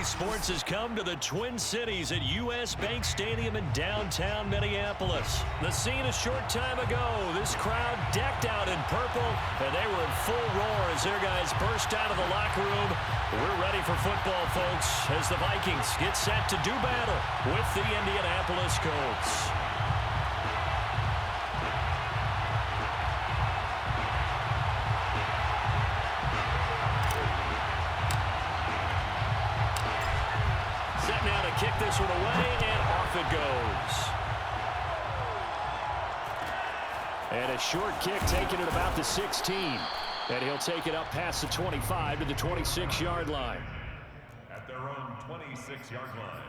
Sports has come to the Twin Cities at U.S. Bank Stadium in downtown Minneapolis. The scene a short time ago, this crowd decked out in purple, and they were in full roar as their guys burst out of the locker room. We're ready for football, folks, as the Vikings get set to do battle with the Indianapolis Colts. Now to kick this one away, and off it goes. And a short kick taken at about the 16. And he'll take it up past the 25 to the 26-yard line. At their own 26-yard line.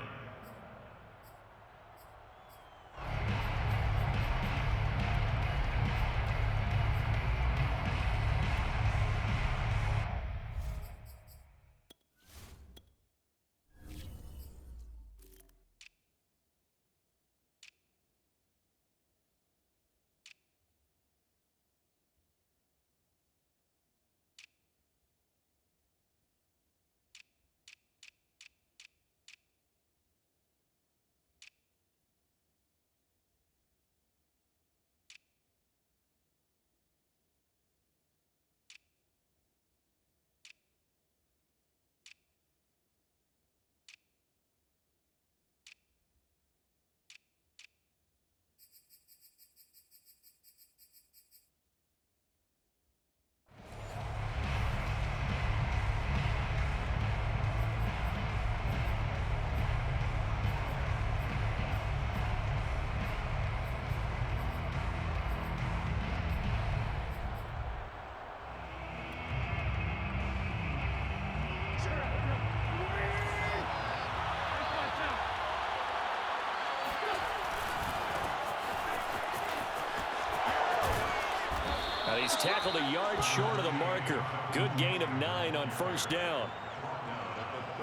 He's tackled a yard short of the marker. Good gain of 9 on first down.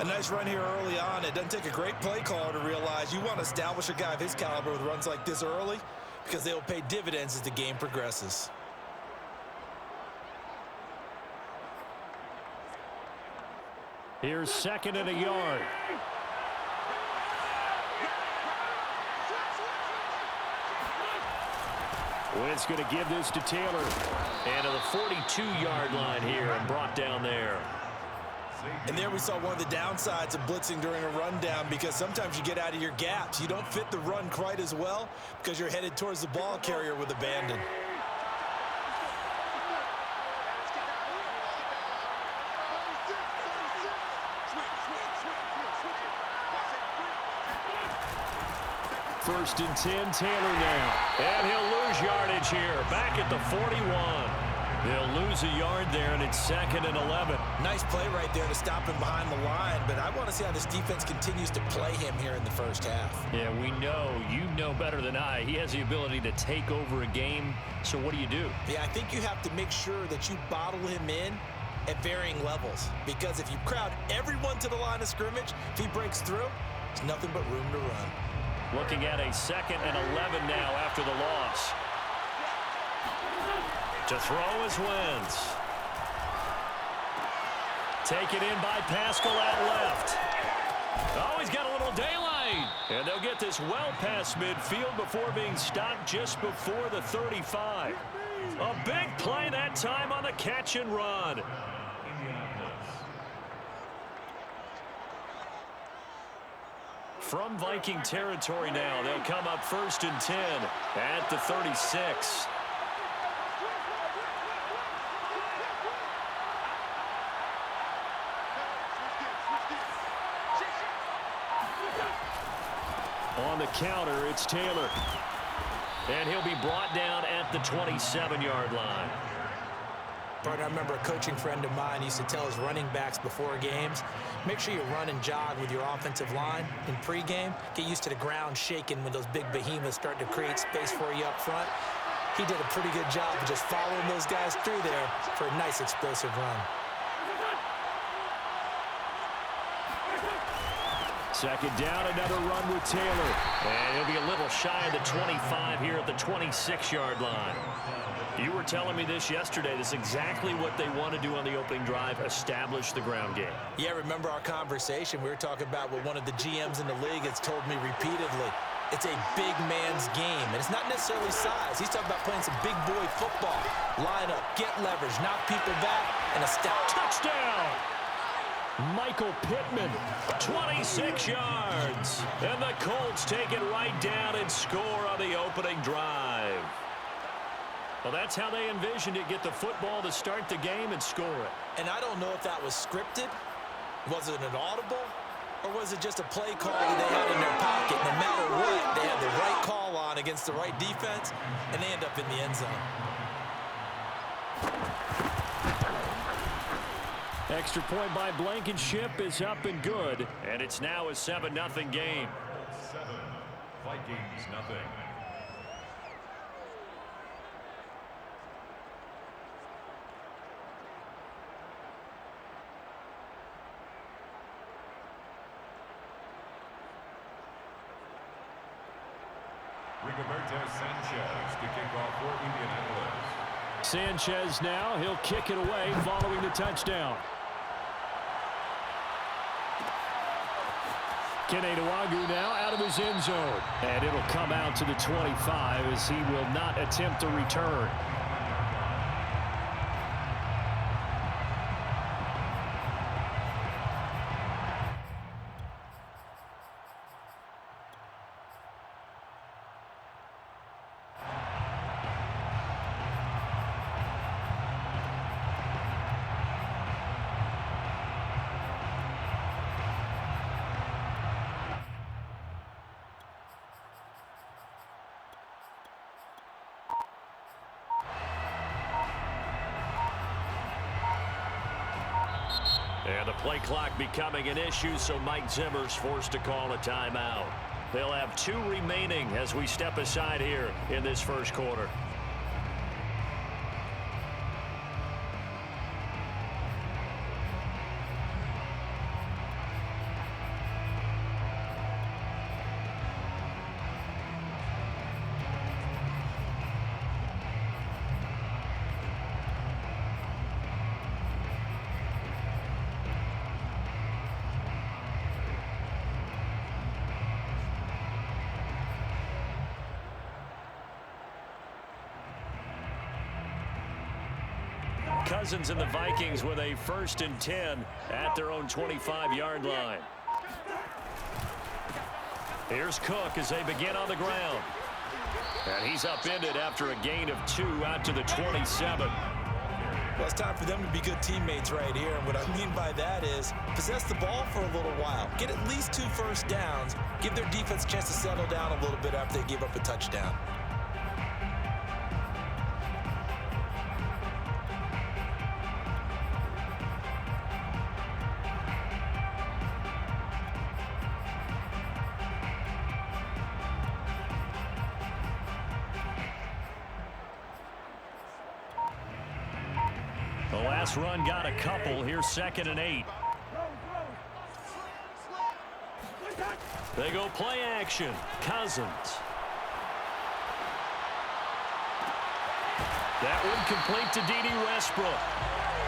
A nice run here early on. It doesn't take a great play caller to realize you want to establish a guy of his caliber with runs like this early because they will pay dividends as the game progresses. Here's second and a yard. Wentz going to give this to Taylor. And to the 42-yard line here and brought down there. And there we saw one of the downsides of blitzing during a rundown because sometimes you get out of your gaps. You don't fit the run quite as well because you're headed towards the ball carrier with abandon. First and 10, Taylor now. And he'll lose yardage here, back at the 41. They'll lose a yard there, and it's second and 11. Nice play right there to stop him behind the line, but I want to see how this defense continues to play him here in the first half. Yeah, we know. You know better than I. He has the ability to take over a game, so what do you do? Yeah, I think you have to make sure that you bottle him in at varying levels, because if you crowd everyone to the line of scrimmage, if he breaks through, there's nothing but room to run. Looking at a second and 11 now after the loss. To throw is Wentz. Taken in by Pascal at left. Oh, he's got a little daylight. And they'll get this well past midfield before being stopped just before the 35. A big play that time on the catch and run. From Viking territory now, they'll come up first and 10 at the 36. On the counter, it's Taylor. And he'll be brought down at the 27-yard line. Partner, I remember a coaching friend of mine used to tell his running backs before games, make sure you run and jog with your offensive line in pregame. Get used to the ground shaking when those big behemoths start to create space for you up front. He did a pretty good job of just following those guys through there for a nice explosive run. Second down, another run with Taylor. And he'll be a little shy of the 25 here at the 26-yard line. You were telling me this yesterday. This is exactly what they want to do on the opening drive, establish the ground game. Yeah, remember our conversation? We were talking about what one of the GMs in the league has told me repeatedly. It's a big man's game, and it's not necessarily size. He's talking about playing some big boy football. Line up, get leverage, knock people back, and a step. Touchdown! Michael Pittman, 26 yards. And the Colts take it right down and score on the opening drive. Well, that's how they envisioned it, get the football to start the game and score it. And I don't know if that was scripted. Was it an audible? Or was it just a play call that they had in their pocket? No matter what, they had the right call on against the right defense, and they end up in the end zone. Extra point by Blankenship is up and good. And it's now a 7-0 game. 7, Vikings nothing. Rigoberto Sanchez to kick off for Indianapolis. Sanchez now, he'll kick it away following the touchdown. Keneduagu now out of his end zone. And it'll come out to the 25 as he will not attempt a return. And the play clock becoming an issue, so Mike Zimmer's forced to call a timeout. They'll have 2 remaining as we step aside here in this first quarter. Cousins and the Vikings with a 1st and 10 at their own 25-yard line. Here's Cook as they begin on the ground. And he's upended after a gain of 2 out to the 27. Well, it's time for them to be good teammates right here. And what I mean by that is possess the ball for a little while. Get at least 2 first downs. Give their defense a chance to settle down a little bit after they give up a touchdown. The last run got a couple. Here's 2nd and 8. They go play action. Cousins. That one complete to D.D. Westbrook.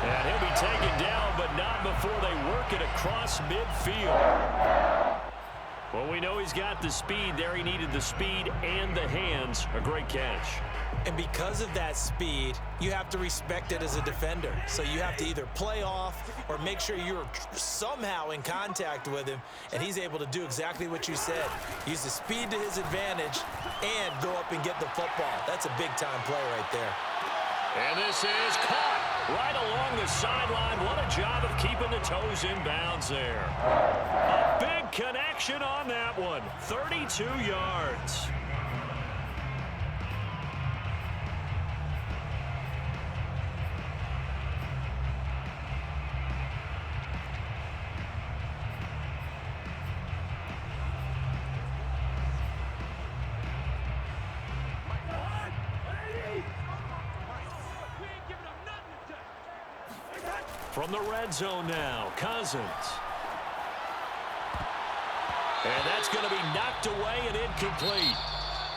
And he'll be taken down, but not before they work it across midfield. Well, we know he's got the speed there. He needed the speed and the hands. A great catch. And because of that speed, you have to respect it as a defender. So you have to either play off or make sure you're somehow in contact with him, and he's able to do exactly what you said. Use the speed to his advantage and go up and get the football. That's a big-time play right there. And this is caught right along the sideline. What a job of keeping the toes in bounds there. A big connection on that one. 32 yards. From the red zone now, Cousins. And that's going to be knocked away and incomplete.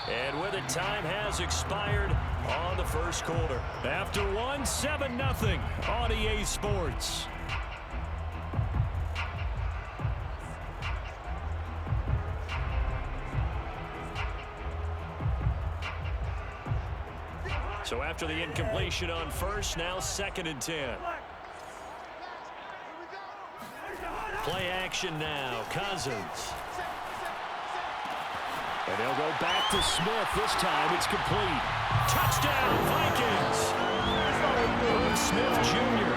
And with it, time has expired on the first quarter. After one, 7-0 on EA Sports. So after the incompletion on first, now 2nd and 10. Play action now. Cousins. And they'll go back to Smith. This time it's complete. Touchdown, Vikings. Smith Jr.,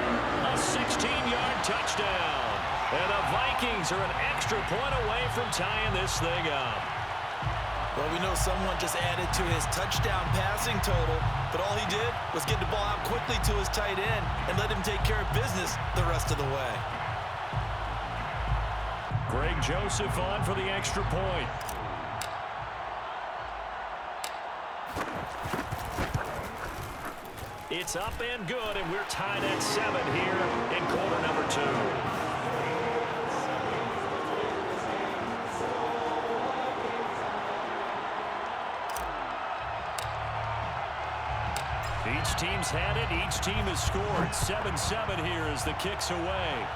a 16-yard touchdown. And the Vikings are an extra point away from tying this thing up. Well, we know someone just added to his touchdown passing total, but all he did was get the ball out quickly to his tight end and let him take care of business the rest of the way. Greg Joseph on for the extra point. It's up and good, and we're tied at 7 here in quarter number 2. Each team's had it. Each team has scored. 7-7 here as the kick's away.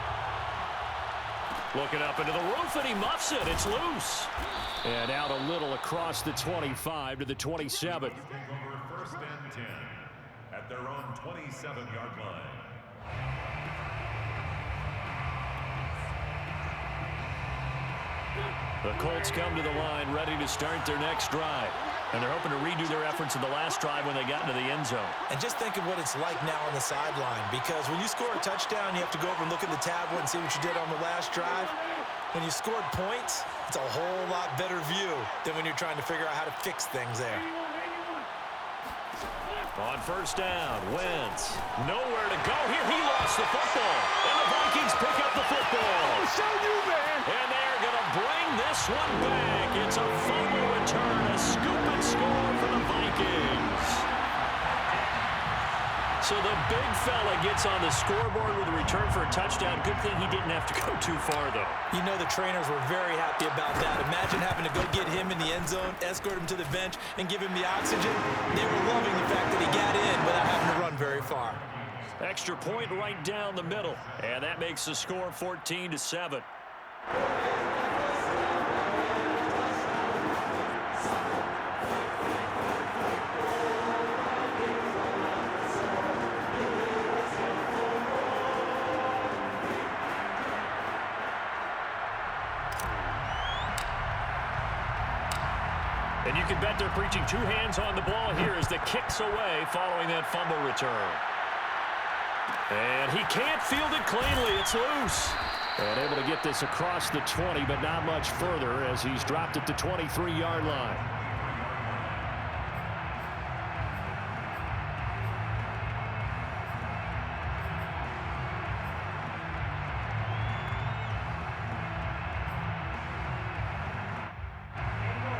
Looking up into the roof, and he muffs it. It's loose. And out a little across the 25 to the 27. Take over 1st and 10 at their own 27-yard line. The Colts come to the line ready to start their next drive. And they're hoping to redo their efforts in the last drive when they got into the end zone. And just think of what it's like now on the sideline, because when you score a touchdown, you have to go over and look at the tablet and see what you did on the last drive. When you scored points, it's a whole lot better view than when you're trying to figure out how to fix things there. On first down, Wentz. Nowhere to go here. He lost the football. And the Vikings pick up the football. Show you, man. And they're going to bring this one back. It's a fumble return, a scoop and score for the Vikings. So the big fella gets on the scoreboard with a return for a touchdown. Good thing he didn't have to go too far, though. You know the trainers were very happy about that. Imagine having to go get him in the end zone, escort him to the bench, and give him the oxygen. They were loving the fact that he got in without having to run very far. Extra point right down the middle. And that makes the score 14-7. And you can bet they're preaching 2 hands on the ball here as the kick's away following that fumble return. And he can't field it cleanly. It's loose. And able to get this across the 20, but not much further as he's dropped at the 23-yard line.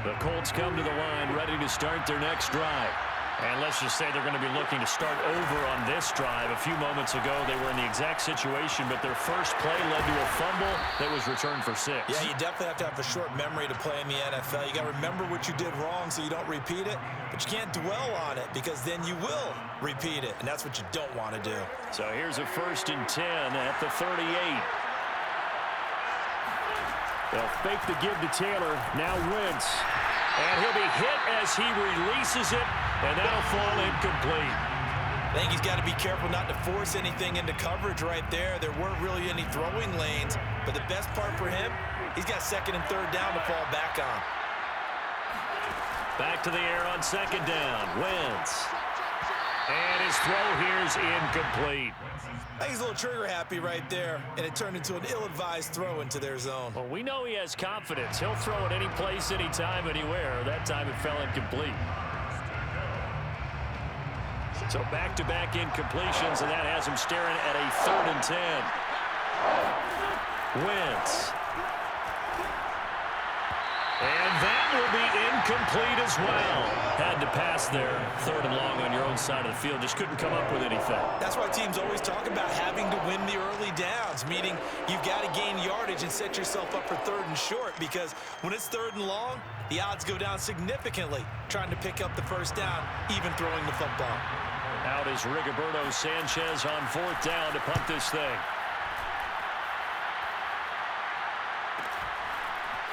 The Colts come to the line ready to start their next drive. And let's just say they're going to be looking to start over on this drive. A few moments ago, they were in the exact situation, but their first play led to a fumble that was returned for 6. Yeah, you definitely have to have a short memory to play in the NFL. You got to remember what you did wrong so you don't repeat it, but you can't dwell on it because then you will repeat it, and that's what you don't want to do. So here's a 1st and 10 at the 38. They'll fake the give to Taylor. Now Wentz. And he'll be hit as he releases it, and that'll fall incomplete. I think he's got to be careful not to force anything into coverage right there. There weren't really any throwing lanes, but the best part for him, he's got 2nd and 3rd down to fall back on. Back to the air on 2nd down. Wentz. And his throw here is incomplete. I think he's a little trigger happy right there, and it turned into an ill-advised throw into their zone. Well, we know he has confidence. He'll throw it any place, anytime, anywhere. That time it fell incomplete. So back-to-back incompletions, and that has him staring at a 3rd and 10. Wentz. And that will be incomplete as well. Had to pass there. 3rd and long on your own own side of the field. Just couldn't come up with anything. That's why teams always talk about having to win the early downs, meaning you've got to gain yardage and set yourself up for 3rd and short, because when it's 3rd and long, the odds go down significantly trying to pick up the first down, even throwing the football. Out is Rigoberto Sanchez on 4th down to punt this thing.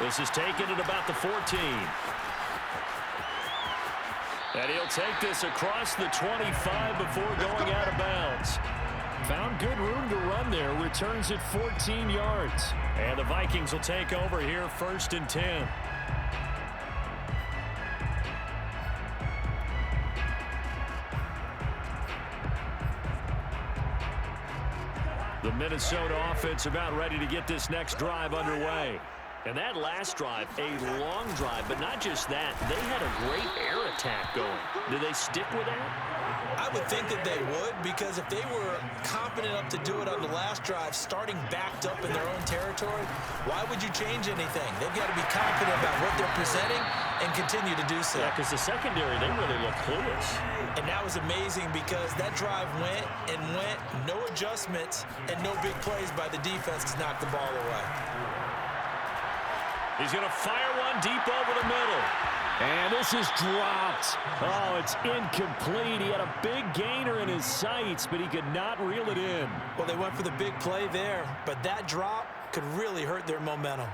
This is taken at about the 14. And he'll take this across the 25 before going out of bounds. Found good room to run there. Returns at 14 yards. And the Vikings will take over here 1st and 10. The Minnesota offense about ready to get this next drive underway. And that last drive, a long drive, but not just that. They had a great air attack going. Do they stick with that? I would think that they would, because if they were confident enough to do it on the last drive, starting backed up in their own territory, why would you change anything? They've got to be confident about what they're presenting and continue to do so. Yeah, because the secondary, they really look clueless. And that was amazing, because that drive went and went, no adjustments, and no big plays by the defense to knock the ball away. He's going to fire one deep over the middle. And this is dropped. Oh, it's incomplete. He had a big gainer in his sights, but he could not reel it in. Well, they went for the big play there, but that drop could really hurt their momentum.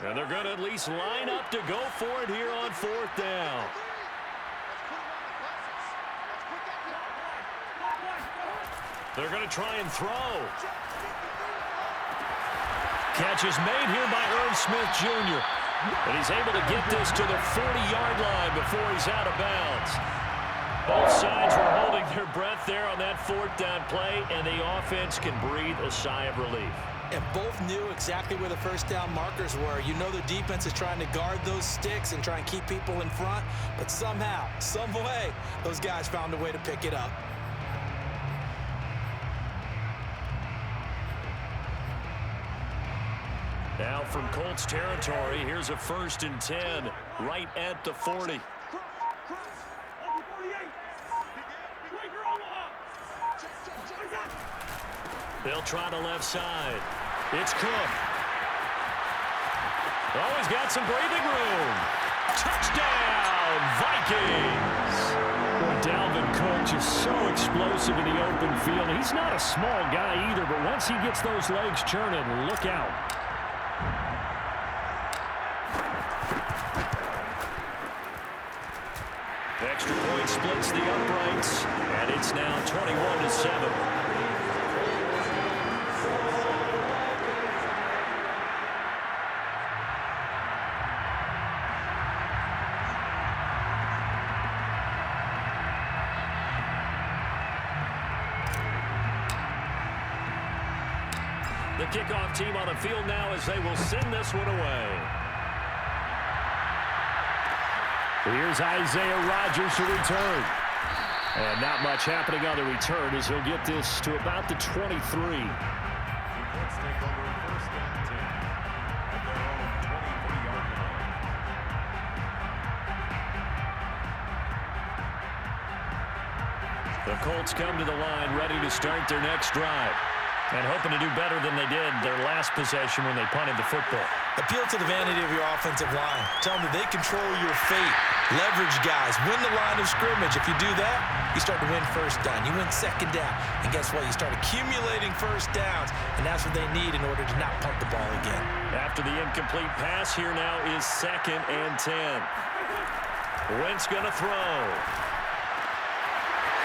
And they're going to at least line up to go for it here on 4th down. They're going to try and throw. Catch is made here by Irv Smith Jr. And he's able to get this to the 40-yard line before he's out of bounds. Both sides were holding their breath there on that 4th down play, and the offense can breathe a sigh of relief. And both knew exactly where the first down markers were. You know the defense is trying to guard those sticks and try and keep people in front, but somehow, some way, those guys found a way to pick it up. Now from Colts territory, here's a 1st and 10 right at the 40. They'll try the left side. It's Cook. Oh, he's got some breathing room. Touchdown, Vikings. Boy, Dalvin Cook just so explosive in the open field. He's not a small guy either, but once he gets those legs churning, look out. Extra point splits the uprights, and it's now 21-7. The kickoff team on the field now as they will send this one away. Here's Isaiah Rodgers to return. And not much happening on the return as he'll get this to about the 23. Let's take over 1st and 10 at their own 23-yard line. The Colts come to the line ready to start their next drive. And hoping to do better than they did their last possession when they punted the football. Appeal to the vanity of your offensive line. Tell them that they control your fate. Leverage guys. Win the line of scrimmage. If you do that, you start to win 1st down. You win 2nd down. And guess what? You start accumulating 1st downs. And that's what they need in order to not punt the ball again. After the incomplete pass, here now is 2nd and 10. Wentz going to throw.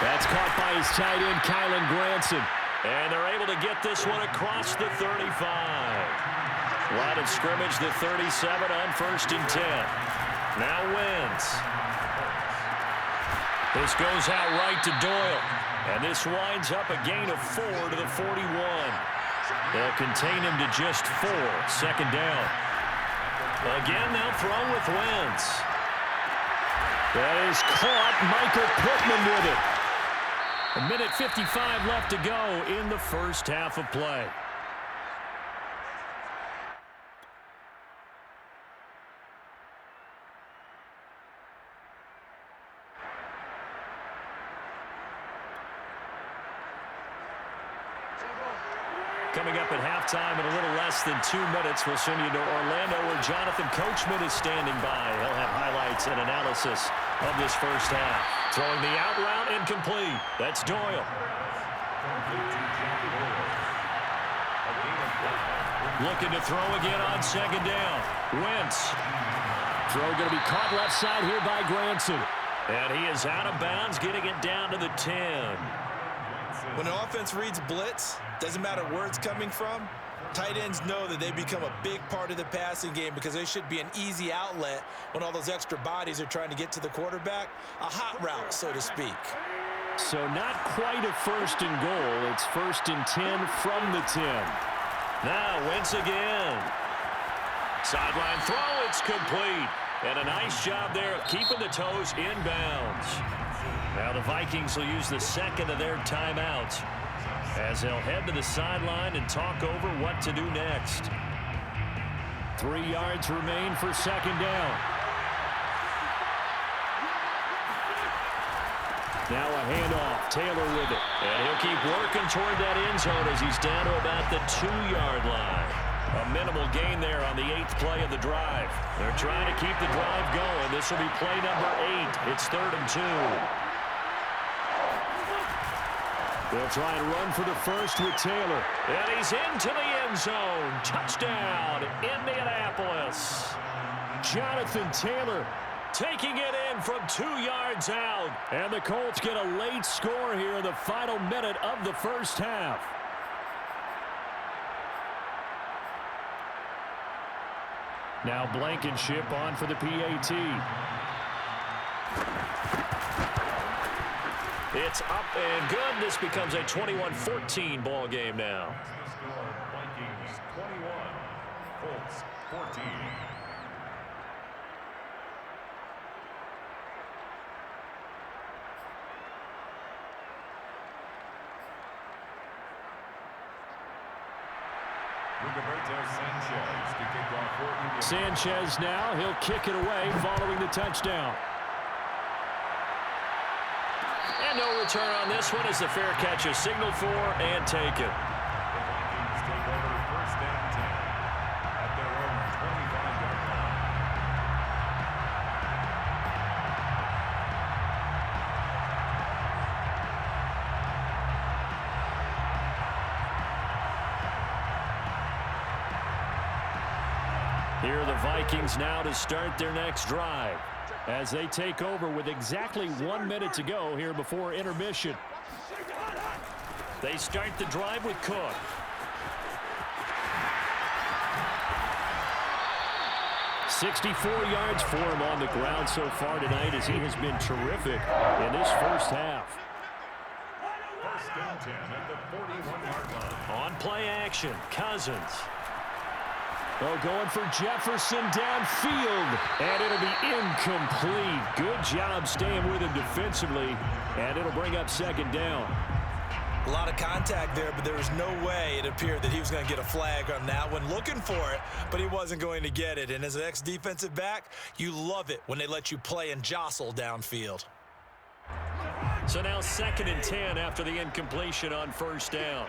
That's caught by his tight end, Kylen Granson. And they're able to get this one across the 35. Line of scrimmage, the 37 on 1st and 10. Now Wentz. This goes out right to Doyle. And this winds up a gain of 4 to the 41. They'll contain him to just 4. 2nd down. Again, they'll throw with Wentz. That is caught. Michael Pittman with it. A minute 55 left to go in the first half of play. Coming up at halftime in a little less than 2 minutes, we'll send you to Orlando where Jonathan Coachman is standing by. He'll have highlights and analysis of this first half. Throwing the out route incomplete. That's Doyle. Looking to throw again on second down. Wentz. Throw going to be caught left side here by Granson. And he is out of bounds, getting it down to the 10. When the offense reads blitz, doesn't matter where it's coming from, tight ends know that they become a big part of the passing game because they should be an easy outlet when all those extra bodies are trying to get to the quarterback. A hot route, so to speak. So not quite a first and goal. It's first and 10 from the 10. Now Wentz again. Sideline throw, it's complete. And a nice job there of keeping the toes inbounds. Now the Vikings will use the second of their timeouts as they'll head to the sideline and talk over what to do next. 3 yards remain for second down. Now a handoff. Taylor with it. And he'll keep working toward that end zone as he's down to about the 2-yard line. A minimal gain there on the 8th play of the drive. They're trying to keep the drive going. This will be play number 8. It's 3rd and 2. They'll try and run for the first with Taylor. And he's into the end zone. Touchdown, Indianapolis. Jonathan Taylor taking it in from 2 yards out. And the Colts get a late score here in the final minute of the first half. Now Blankenship on for the PAT. It's up and good. This becomes a 21-14 ball game now. Vikings 21, Colts 14. Sanchez now, he'll kick it away following the touchdown. And no return on this one as the fair catch is signaled for and taken. The Vikings take over first and 10 at their own 25-yard line. Here are the Vikings now to start their next drive as they take over with exactly 1 minute to go here before intermission. They start the drive with Cook. "64 yards for him on the ground so far tonight as he has been terrific in this first half. First and 10 at the 41-yard line. On play action, Cousins. Oh, going for Jefferson downfield, and it'll be incomplete. Good job staying with him defensively, and it'll bring up second down. A lot of contact there, but there was no way it appeared that he was going to get a flag on that one. Looking for it, but he wasn't going to get it. And as an ex-defensive back, you love it when they let you play and jostle downfield. So now 2nd and 10 after the incompletion on first down.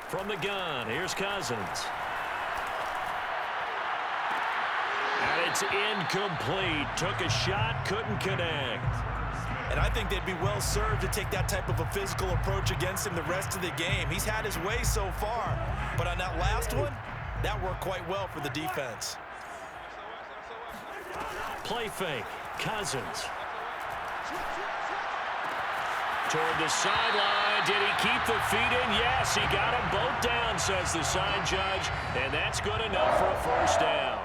From the gun, here's Cousins. And it's incomplete. Took a shot, couldn't connect. And I think they'd be well served to take that type of a physical approach against him the rest of the game. He's had his way so far, but on that last one, that worked quite well for the defense. Play fake, Cousins. Toward the sideline. Did he keep the feet in? Yes, he got them both down, says the sign judge, and that's good enough for a first down.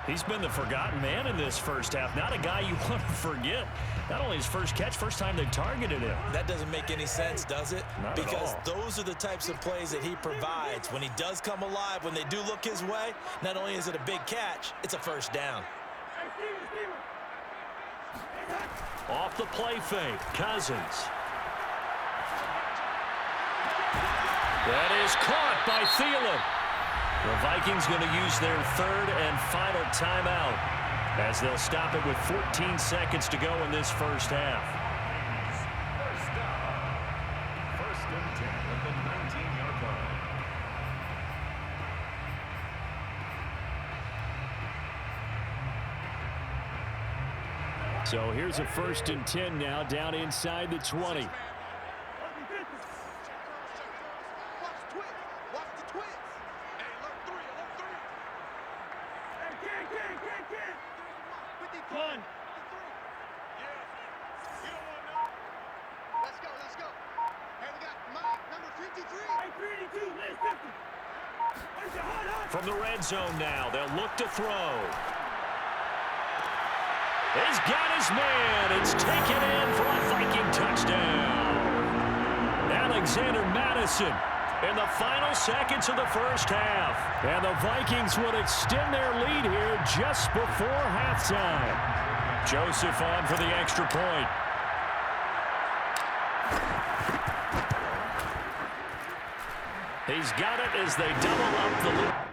He's been the forgotten man in this first half. Not a guy you want to forget. Not only his first catch, first time they targeted him. That doesn't make any sense, does it? Not at all. Because those are the types of plays that he provides. When he does come alive, when they do look his way, not only is it a big catch, it's a first down. Off the play fake, Cousins. That is caught by Thielen. The Vikings going to use their third and final timeout as they'll stop it with 14 seconds to go in this first half. First down. First and 10 at the 19-yard line. So here's a first and 10 now down inside the 20. From the red zone now, they'll look to throw. He's got his man. It's taken in for a Viking touchdown. Alexander Madison in the final seconds of the first half. And the Vikings would extend their lead here just before halftime. Joseph on for the extra point. He's got it as they double up the lead.